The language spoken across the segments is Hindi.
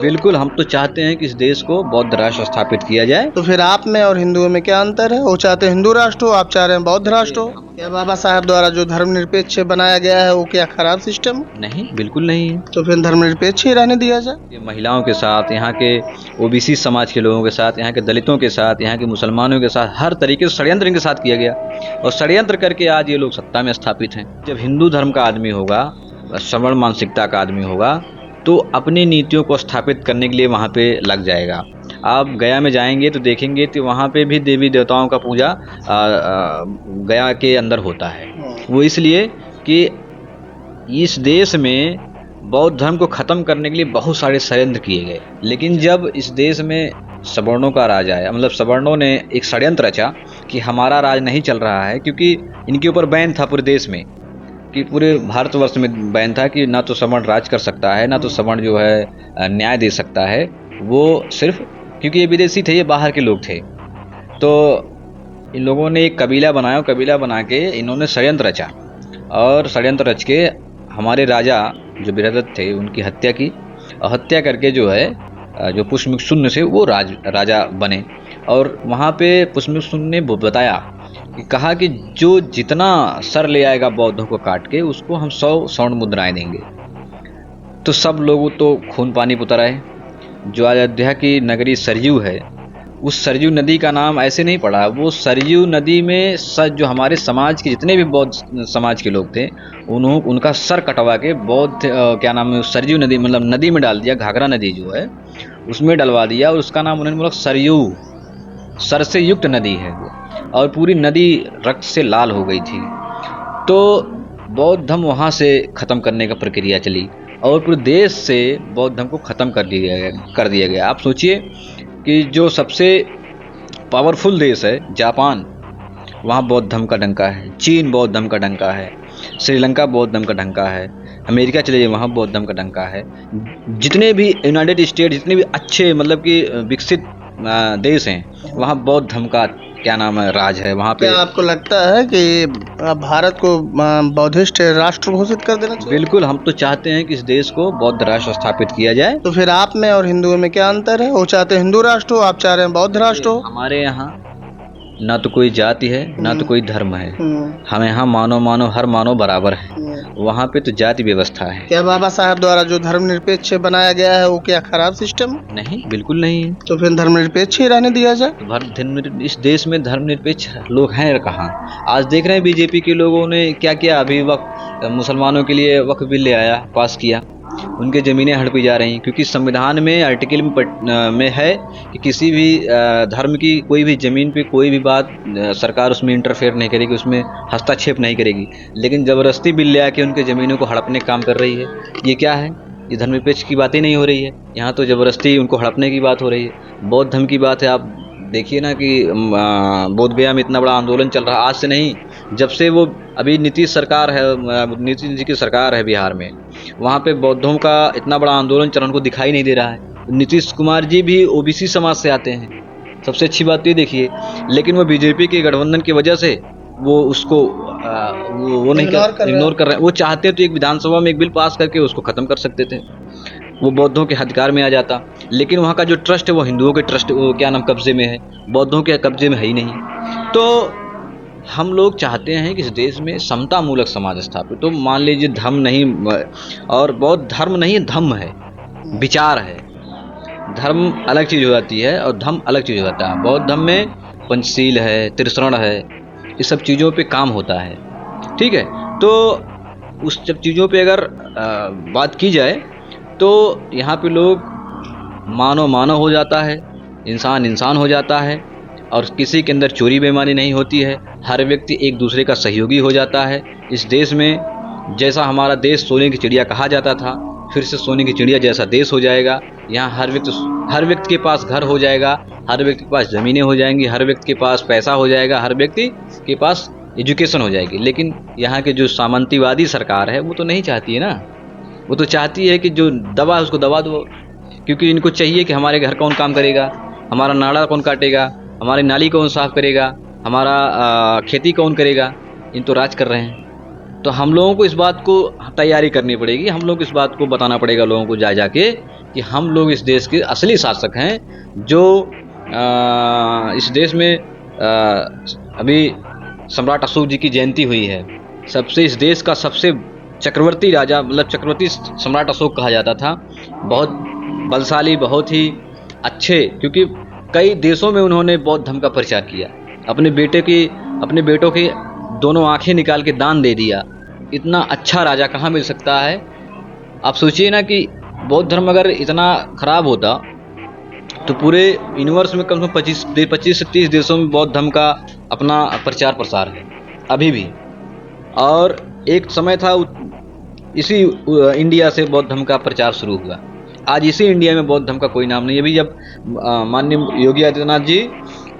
बिल्कुल, हम तो चाहते हैं कि इस देश को बौद्ध राष्ट्र स्थापित किया जाए। तो फिर आप में और हिंदुओं में क्या अंतर है? वो चाहते हैं हिंदू राष्ट्र हो, आप चाह रहे हैं बौद्ध राष्ट्र हो। क्या बाबा साहब द्वारा जो धर्मनिरपेक्ष बनाया गया है वो क्या खराब सिस्टम है? नहीं, बिल्कुल नहीं है। तो फिर धर्मनिरपेक्ष ही रहने दिया जाए। ये महिलाओं के साथ, यहाँ के ओबीसी समाज के लोगों के साथ, यहाँ के दलितों के साथ, यहाँ के मुसलमानों के साथ हर तरीके से षड्यंत्र इनके साथ किया गया और षड्यंत्र करके आज ये लोग सत्ता में स्थापित हैं। जब हिंदू धर्म का आदमी होगा, श्रवण मानसिकता का आदमी होगा, तो अपनी नीतियों को स्थापित करने के लिए वहाँ पे लग जाएगा। आप गया में जाएंगे तो देखेंगे तो वहाँ पे भी देवी देवताओं का पूजा गया के अंदर होता है। वो इसलिए कि इस देश में बौद्ध धर्म को ख़त्म करने के लिए बहुत सारे षड्यंत्र किए गए, लेकिन जब इस देश में सवर्णों का राज आया, मतलब सवर्णों ने एक षड्यंत्र रचा कि हमारा राज नहीं चल रहा है, क्योंकि इनके ऊपर बैन था पूरे देश में, कि पूरे भारतवर्ष में बैन था कि ना तो सवर्ण राज कर सकता है, ना तो सवर्ण जो है न्याय दे सकता है। वो सिर्फ क्योंकि ये विदेशी थे, ये बाहर के लोग थे, तो इन लोगों ने एक कबीला बनाया, कबीला बना के इन्होंने षड्यंत्र रचा और षड्यंत्र रच के हमारे राजा जो वीरदत्त थे उनकी हत्या की और हत्या करके जो है जो पुष्यमिक्षुन से वो राजा बने। और वहाँ पे पुष्यमिक्षुन ने बताया कि कहा कि जो जितना सर ले आएगा बौद्धों को काट के उसको हम 100 स्वर्ण मुद्राएं देंगे। तो सब लोग तो खून पानी पुतर आए। जो अयोध्या की नगरी सरयू है, उस सरयू नदी का नाम ऐसे नहीं पड़ा, वो सरयू नदी में जो हमारे समाज के जितने भी बौद्ध समाज के लोग थे उनका सर कटवा के बौद्ध क्या नाम है सरयू नदी, मतलब नदी में डाल दिया। घाघरा नदी जो है उसमें डलवा दिया और उसका नाम उन्होंने बोला सरयू, सर से युक्त नदी है वो, और पूरी नदी रक्त से लाल हो गई थी। तो बौद्ध धर्म वहाँ से ख़त्म करने का प्रक्रिया चली और पूरे देश से बौद्ध धर्म को ख़त्म कर दिया गया। आप सोचिए कि जो सबसे पावरफुल देश है जापान, वहाँ बौद्ध धर्म का डंका है। चीन बौद्ध धर्म का डंका है। श्रीलंका बौद्ध धर्म का डंका है। अमेरिका चले जाइए, वहाँ बौद्ध धर्म का डंका है। जितने भी यूनाइटेड स्टेट, जितने भी अच्छे मतलब कि विकसित देश हैं, वहाँ बौद्ध धर्म का क्या नाम है राज है वहाँ पे। क्या आपको लगता है कि भारत को बौद्धिस्ट राष्ट्र घोषित कर देना चाहिए? बिल्कुल, हम तो चाहते हैं कि इस देश को बौद्ध राष्ट्र स्थापित किया जाए। तो फिर आप में और हिंदुओं में क्या अंतर है? वो चाहते हैं हिंदू राष्ट्र हो, आप चाह रहे हैं बौद्ध राष्ट्र हो। हमारे यहाँ ना तो कोई जाति है ना तो कोई धर्म है। हमें यहाँ मानव हर मानव बराबर है। वहाँ पे तो जाति व्यवस्था है। क्या बाबा साहब द्वारा जो धर्मनिरपेक्ष बनाया गया है वो क्या खराब सिस्टम है? नहीं, बिल्कुल नहीं है। तो फिर धर्मनिरपेक्ष ही रहने दिया जाए। तो इस देश में धर्मनिरपेक्ष लोग हैं कहाँ? आज देख रहे हैं बीजेपी के लोगों ने क्या किया। अभी वक्त मुसलमानों के लिए वक्फ बिल ले आया, पास किया, उनके ज़मीनें हड़पी जा रही, क्योंकि संविधान में आर्टिकल में है कि किसी भी धर्म की कोई भी ज़मीन पे कोई भी बात सरकार उसमें इंटरफेयर नहीं करेगी, उसमें हस्तक्षेप नहीं करेगी। लेकिन ज़बरदस्ती बिल ले आके उनके ज़मीनों को हड़पने का काम कर रही है। ये क्या है? ये धर्मनिरपेक्ष की बातें नहीं हो रही है, यहाँ तो ज़बरदस्ती उनको हड़पने की बात हो रही है। बौद्ध धर्म की बात है, आप देखिए ना कि बोध गया में इतना बड़ा आंदोलन चल रहा, आज से नहीं, जब से वो अभी नीतीश सरकार है, नीतीश जी की सरकार है बिहार में, वहाँ पे बौद्धों का इतना बड़ा आंदोलन चल रहा, उनको दिखाई नहीं दे रहा है। नीतीश कुमार जी भी ओबीसी समाज से आते हैं, सबसे अच्छी बात ये देखिए, लेकिन वो बीजेपी के गठबंधन की वजह से वो उसको वो नहीं इग्नोर कर रहे हैं। वो चाहते तो एक विधानसभा में एक बिल पास करके उसको ख़त्म कर सकते थे, वो बौद्धों के अधिकार में आ जाता। लेकिन वहाँ का जो ट्रस्ट है वो हिंदुओं के ट्रस्ट वो क्या नाम कब्जे में है, बौद्धों के कब्जे में है ही नहीं। तो हम लोग चाहते हैं कि इस देश में समता मूलक समाज स्थापित। तो मान लीजिए धर्म नहीं, और बौद्ध धर्म नहीं धम्म है, विचार है। धर्म अलग चीज़ हो जाती है और धम्म अलग चीज़ हो जाता है। बौद्ध धर्म में पंचशील है, त्रिशरण है, ये सब चीज़ों पे काम होता है। ठीक है, तो उस सब चीज़ों पे अगर बात की जाए तो यहाँ पे लोग मानव हो जाता है, इंसान हो जाता है, और किसी के अंदर चोरी बेईमानी नहीं होती है। हर व्यक्ति एक दूसरे का सहयोगी हो जाता है। इस देश में जैसा हमारा देश सोने की चिड़िया कहा जाता था, फिर से सोने की चिड़िया जैसा देश हो जाएगा। यहाँ हर व्यक्ति के पास घर हो जाएगा, हर व्यक्ति के पास ज़मीनें हो जाएंगी, हर व्यक्ति के पास पैसा हो जाएगा, हर व्यक्ति के पास एजुकेशन हो जाएगी। लेकिन यहाँ के जो सामंतीवादी सरकार है वो तो नहीं चाहती है ना, वो तो चाहती है कि जो दवा है उसको दबा दो, क्योंकि इनको चाहिए कि हमारे घर कौन काम करेगा, हमारा नाड़ा कौन काटेगा, हमारी नाली कौन साफ़ करेगा, हमारा खेती कौन करेगा। इन तो राज कर रहे हैं। तो हम लोगों को इस बात को तैयारी करनी पड़ेगी, हम लोग इस बात को बताना पड़ेगा लोगों को जा के कि हम लोग इस देश के असली शासक हैं, जो इस देश में अभी सम्राट अशोक जी की जयंती हुई है। सबसे इस देश का सबसे चक्रवर्ती राजा, मतलब चक्रवर्ती सम्राट अशोक कहा जाता था। बहुत बलशाली, बहुत ही अच्छे, क्योंकि कई देशों में उन्होंने बौद्ध धर्म का प्रचार किया। अपने बेटों की दोनों आंखें निकाल के दान दे दिया। इतना अच्छा राजा कहाँ मिल सकता है। आप सोचिए ना कि बौद्ध धर्म अगर इतना खराब होता तो पूरे यूनिवर्स में कम से कम 25 से 30 देशों में बौद्ध धर्म का अपना प्रचार प्रसार है अभी भी। और एक समय था इसी इंडिया से बौद्ध धर्म का प्रचार शुरू हुआ। आज इसी इंडिया में बौद्ध धर्म का कोई नाम नहीं है। अभी जब माननीय योगी आदित्यनाथ जी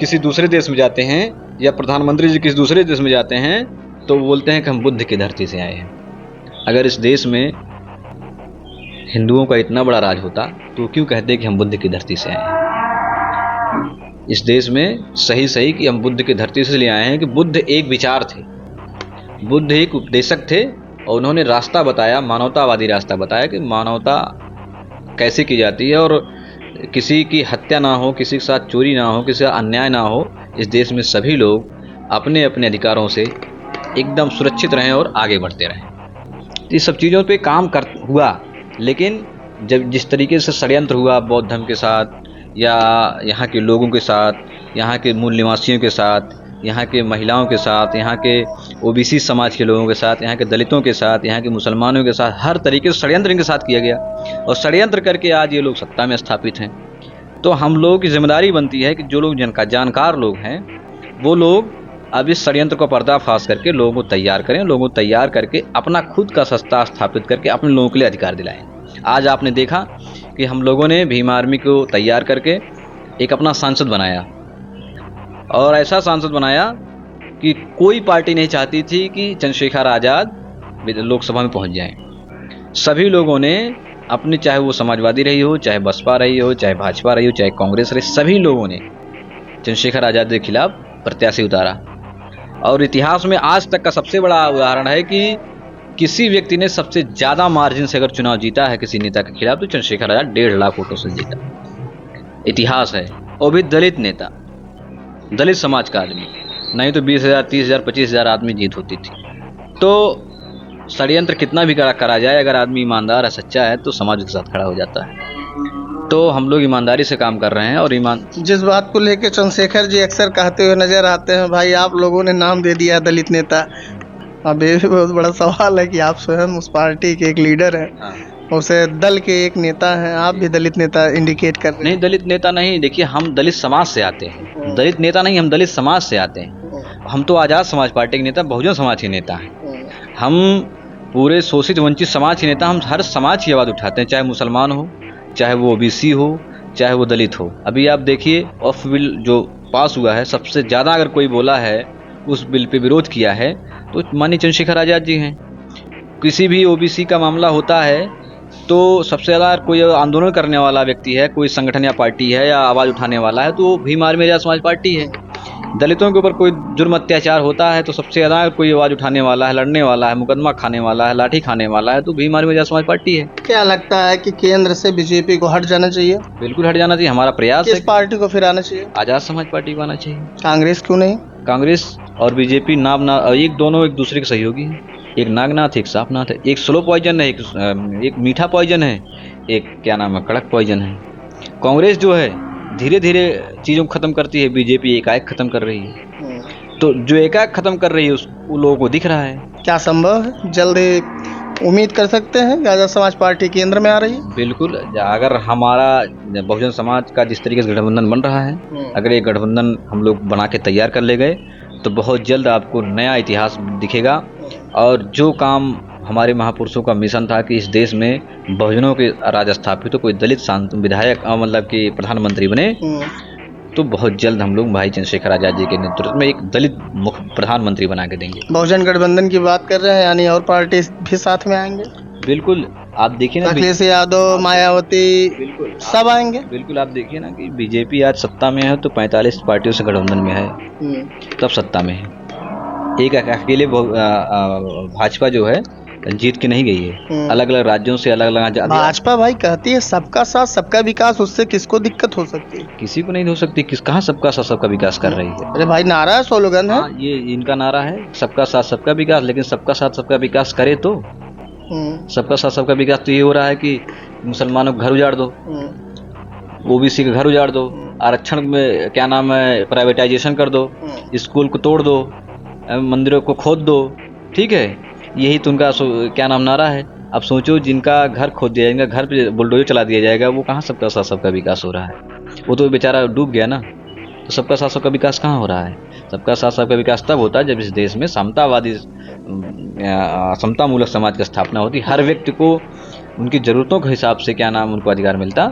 किसी दूसरे देश में जाते हैं या प्रधानमंत्री जी किसी दूसरे देश में जाते हैं तो बोलते हैं कि हम बुद्ध की धरती से आए हैं। अगर इस देश में हिंदुओं का इतना बड़ा राज होता तो क्यों कहते कि हम बुद्ध की धरती से आए हैं। इस देश में सही कि हम बुद्ध की धरती से ले आए हैं कि बुद्ध एक विचार थे, बुद्ध एक उपदेशक थे और उन्होंने रास्ता बताया, मानवतावादी रास्ता बताया कि मानवता कैसे की जाती है और किसी की हत्या ना हो, किसी के साथ चोरी ना हो, किसी का अन्याय ना हो। इस देश में सभी लोग अपने अपने अधिकारों से एकदम सुरक्षित रहें और आगे बढ़ते रहें। इस सब चीज़ों पे काम हुआ, लेकिन जब जिस तरीके से षड्यंत्र हुआ बौद्ध धर्म के साथ या यहाँ के लोगों के साथ, यहाँ के मूल निवासियों के साथ, यहाँ के महिलाओं के साथ, यहाँ के ओबीसी समाज के लोगों के साथ, यहाँ के दलितों के साथ, यहाँ के मुसलमानों के साथ, हर तरीके से षड्यंत्र इनके साथ किया गया और षड्यंत्र करके आज ये लोग सत्ता में स्थापित हैं। तो हम लोगों की जिम्मेदारी बनती है कि जो लोग जानकार लोग हैं वो लोग अब इस षड्यंत्र को पर्दाफाश करके लोगों को तैयार करें, लोगों को तैयार करके अपना खुद का सत्ता स्थापित करके अपने लोगों के लिए अधिकार दिलाएं। आज आपने देखा कि हम लोगों ने भीम आर्मी को तैयार करके एक अपना सांसद बनाया और ऐसा सांसद बनाया कि कोई पार्टी नहीं चाहती थी कि चंद्रशेखर आज़ाद लोकसभा में पहुंच जाएं। सभी लोगों ने अपने, चाहे वो समाजवादी रही हो, चाहे बसपा रही हो, चाहे भाजपा रही हो, चाहे कांग्रेस रही, सभी लोगों ने चंद्रशेखर आज़ाद के खिलाफ प्रत्याशी उतारा। और इतिहास में आज तक का सबसे बड़ा उदाहरण है कि किसी व्यक्ति ने सबसे ज़्यादा मार्जिन से अगर चुनाव जीता है किसी नेता के खिलाफ तो चंद्रशेखर आज़ाद 1.5 लाख वोटों से जीता। इतिहास है। और भी दलित नेता, दलित समाज का आदमी, नहीं तो 20,000, 30,000, 25,000 आदमी जीत होती थी। तो षड्यंत्र कितना भी करा जाए, अगर आदमी ईमानदार है, सच्चा है तो समाज के साथ खड़ा हो जाता है। तो हम लोग ईमानदारी से काम कर रहे हैं। और जिस बात को लेकर चंद्रशेखर जी अक्सर कहते हुए नजर आते हैं, भाई आप लोगों ने नाम दे दिया दलित नेता। अब ये भी बहुत बड़ा सवाल है कि आप स्वयं उस पार्टी के एक लीडर हैं, उसे दल के एक नेता हैं, आप भी दलित नेता इंडिकेट कर रहे हैं। नहीं, दलित नेता नहीं। देखिए, हम दलित समाज से आते हैं, दलित नेता नहीं, हम दलित समाज से आते हैं। हम तो आज़ाद समाज पार्टी के नेता, बहुजन समाज के नेता हैं। हम पूरे शोषित वंचित समाज के नेता, हम हर समाज की आवाज़ उठाते हैं, चाहे मुसलमान हो, चाहे वो ओबीसी हो, चाहे वो दलित हो। अभी आप देखिए ऑफ बिल जो पास हुआ है, सबसे ज़्यादा अगर कोई बोला है, उस बिल पे विरोध किया है तो माननीय चंद्रशेखर आज़ाद जी हैं। किसी भी ओबीसी का मामला होता है तो सबसे ज़्यादा कोई आंदोलन करने वाला व्यक्ति है, कोई संगठन या पार्टी है या आवाज़ उठाने वाला है, तो वो भीम आर्मी आज़ाद समाज पार्टी है। दलितों के ऊपर कोई जुर्म अत्याचार होता है तो सबसे ज़्यादा कोई आवाज़ उठाने वाला है, लड़ने वाला है, मुकदमा खाने वाला है, लाठी खाने वाला है, तो भीम आर्मी आज़ाद समाज पार्टी है। क्या लगता है कि केंद्र से बीजेपी को हट जाना चाहिए? बिल्कुल हट जाना चाहिए, हमारा प्रयास है। किस पार्टी को फिर आना चाहिए? आज़ाद समाज पार्टी को आना चाहिए। कांग्रेस क्यों नहीं? कांग्रेस और बीजेपी दोनों एक दूसरे के सहयोगी हैं। एक नागनाथ, एक सापनाथ है, एक स्लो पॉइजन है, एक मीठा पॉइजन है, एक क्या नाम है, कड़क पॉइजन है। कांग्रेस जो है धीरे धीरे चीज़ों को ख़त्म करती है, बीजेपी एकाएक ख़त्म कर रही है। तो जो एकाएक ख़त्म कर रही है वो लोगों को दिख रहा है। क्या संभव है, जल्द उम्मीद कर सकते हैं कि आज़ाद समाज पार्टी केंद्र में आ रही है? बिल्कुल। अगर हमारा बहुजन समाज का जिस तरीके से गठबंधन बन रहा है, अगर ये गठबंधन हम लोग बना के तैयार कर ले गए तो बहुत जल्द आपको नया इतिहास दिखेगा। और जो काम हमारे महापुरुषों का मिशन था कि इस देश में बहुजनों के राज स्थापित हो, कोई दलित विधायक मतलब कि प्रधानमंत्री बने, तो बहुत जल्द हम लोग भाई चंद्रशेखर आज़ाद जी के नेतृत्व में एक दलित मुख्य प्रधानमंत्री बना के देंगे। बहुजन गठबंधन की बात कर रहे हैं, यानी और पार्टी भी साथ में आएंगे? बिल्कुल। आप देखिए ना, अखिलेश यादव, मायावती, बिल्कुल सब आएंगे। बिल्कुल। आप देखिए ना कि बीजेपी आज सत्ता में है तो 45 पार्टियों से गठबंधन में है, तब सत्ता में है। एक अकेले भाजपा जो है जीत के नहीं गई है, अलग अलग राज्यों से अलग अलग भाजपा भाई कहती है सबका साथ सबका विकास, उससे किसको दिक्कत हो सकती है? किसी को नहीं हो सकती। किस कहाँ सबका साथ सबका विकास कर रही है? अरे भाई नारा है, स्लोगन है। हाँ, ये इनका नारा है सबका साथ सबका विकास, लेकिन सबका साथ सबका विकास करे तो सबका साथ सबका विकास तो ये हो रहा है कि मुसलमानों को घर उजाड़ दो, ओबीसी का घर उजाड़ दो, आरक्षण में क्या नाम है प्राइवेटाइजेशन कर दो, स्कूल को तोड़ दो, मंदिरों को खोद दो, ठीक है, यही तो उनका क्या नाम नारा है। अब सोचो जिनका घर खोद दिया जाएगा, घर पे बुलडोजर चला दिया जाएगा, वो कहाँ सबका साथ सबका विकास हो रहा है? वो तो बेचारा डूब गया ना। तो सबका साथ सबका विकास कहाँ हो रहा है? सबका साथ सबका विकास तब होता है जब इस देश में समतावादी समतामूलक समाज की स्थापना होती, हर व्यक्ति को उनकी ज़रूरतों के हिसाब से क्या नाम उनको अधिकार मिलता,